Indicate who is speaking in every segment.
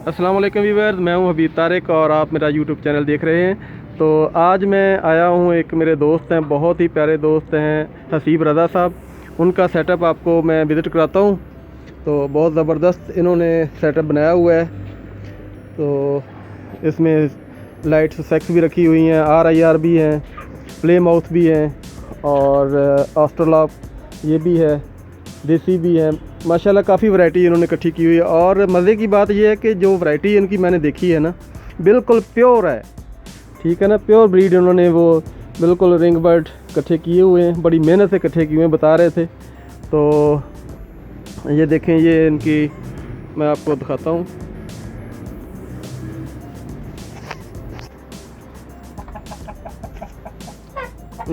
Speaker 1: अस्सलाम वालेकुम व्यूअर्स, मैं हूं हबीब तारिक और आप मेरा यूट्यूब चैनल देख रहे हैं। तो आज मैं आया हूं, एक मेरे दोस्त हैं, बहुत ही प्यारे दोस्त हैं हसीब रज़ा साहब। उनका सेटअप आपको मैं विज़िट कराता हूं। तो बहुत ज़बरदस्त इन्होंने सेटअप बनाया हुआ है। तो इसमें लाइट्स सेक्स भी रखी हुई हैं, RIR भी हैं, प्ले माउथ भी हैं और ऑस्ट्रोलॉक ये भी है, देसी भी है। माशाल्लाह काफ़ी वैरायटी इन्होंने इकट्ठी की हुई है। और मज़े की बात यह है कि जो वैरायटी इनकी मैंने देखी है ना, बिल्कुल प्योर है, ठीक है ना, प्योर ब्रीड इन्होंने वो बिल्कुल रिंग बर्ड इकट्ठे किए हुए हैं, बड़ी मेहनत से इकट्ठे किए हुए बता रहे थे। तो ये देखें, ये इनकी मैं आपको दिखाता हूँ।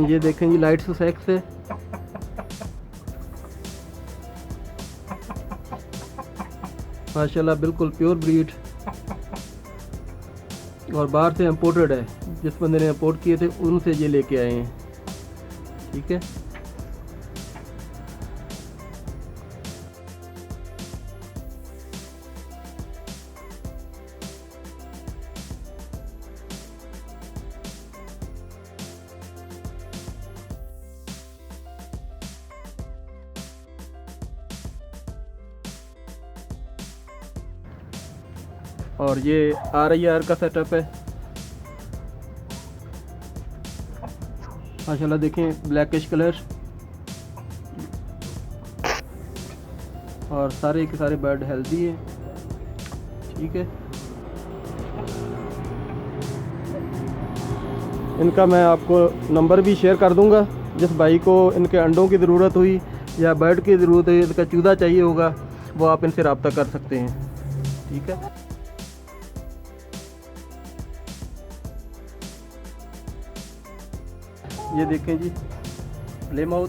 Speaker 1: ये देखें जी, लाइट्स सेक्स है, माशाल्लाह बिल्कुल प्योर ब्रीड और बाहर से इम्पोर्टेड है। जिस बंदे ने इम्पोर्ट किए थे उनसे ये लेके आए हैं, ठीक है। और ये RIR का सेटअप है, माशाल्लाह देखें, ब्लैकिश कलर और सारे के सारे बर्ड हेल्दी है, ठीक है। इनका मैं आपको नंबर भी शेयर कर दूंगा। जिस भाई को इनके अंडों की ज़रूरत हुई या बर्ड की ज़रूरत हुई, इसका चूज़ा चाहिए होगा, वो आप इनसे रब्ता कर सकते हैं, ठीक है। ये देखें जी, प्ले माउथ,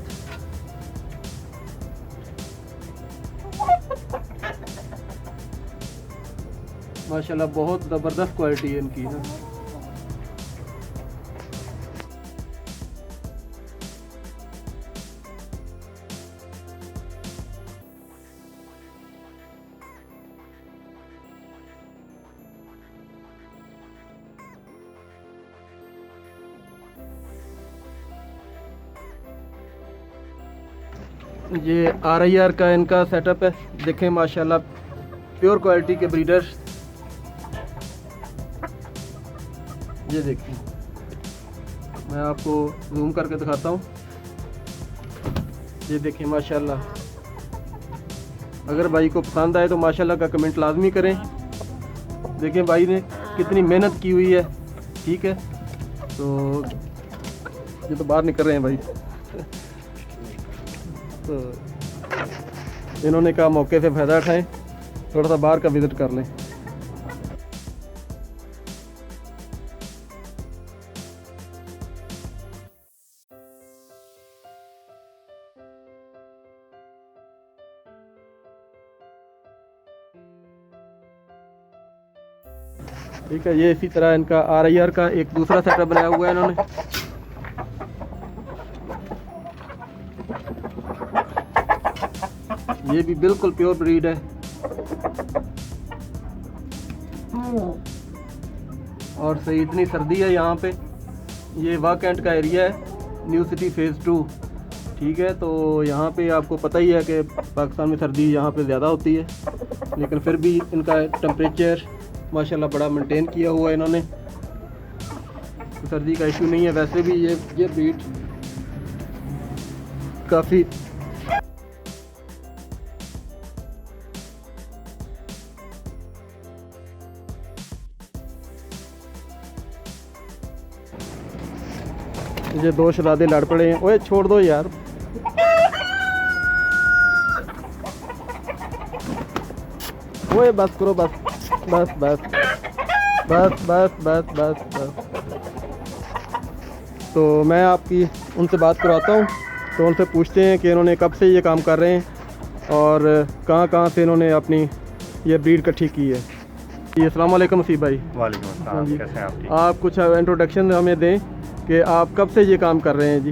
Speaker 1: माशाल्लाह बहुत ज़बरदस्त क्वालिटी है इनकी ना। ये RIR का इनका सेटअप है, देखें माशाल्लाह प्योर क्वालिटी के ब्रीडर। ये देखें, मैं आपको जूम करके दिखाता हूँ। ये देखें माशाल्लाह, अगर भाई को पसंद आए तो माशाल्लाह का कमेंट लाजमी करें। देखें भाई ने कितनी मेहनत की हुई है, ठीक है। तो ये तो बाहर निकल रहे हैं भाई। तो इन्होंने कहा मौके से फ़ायदा उठाएं, थोड़ा सा बाहर का विज़िट कर लें। ठीक है, ये इसी तरह इनका RIR का एक दूसरा सेटअप बनाया हुआ है इन्होंने। ये भी बिल्कुल प्योर ब्रीड है और सही इतनी सर्दी है यहाँ पे। ये वाकैंट का एरिया है, न्यू सिटी फेज़ 2, ठीक है। तो यहाँ पे आपको पता ही है कि पाकिस्तान में सर्दी यहाँ पे ज़्यादा होती है, लेकिन फिर भी इनका टेम्परेचर माशाल्लाह बड़ा मेंटेन किया हुआ है इन्होंने, तो सर्दी का इशू नहीं है। वैसे भी ये ब्रीड काफ़ी ये दो शहजादे लड़ पड़े हैं। ओए छोड़ दो यार, ओए बस करो, बस बस बस बस बस बस बस बस। तो मैं आपकी उनसे बात करवाता हूँ, तो उनसे पूछते हैं कि इन्होंने कब से ये काम कर रहे हैं और कहाँ कहाँ से इन्होंने अपनी ये ब्रीड इकट्ठी की है। जी अस्सलाम वालेकुम हसीब भाई।
Speaker 2: वालेकुम अस्सलाम, कैसे हैं आप? ठीक।
Speaker 1: आप कुछ इंट्रोडक्शन हमें दें कि आप कब से ये काम कर रहे हैं जी।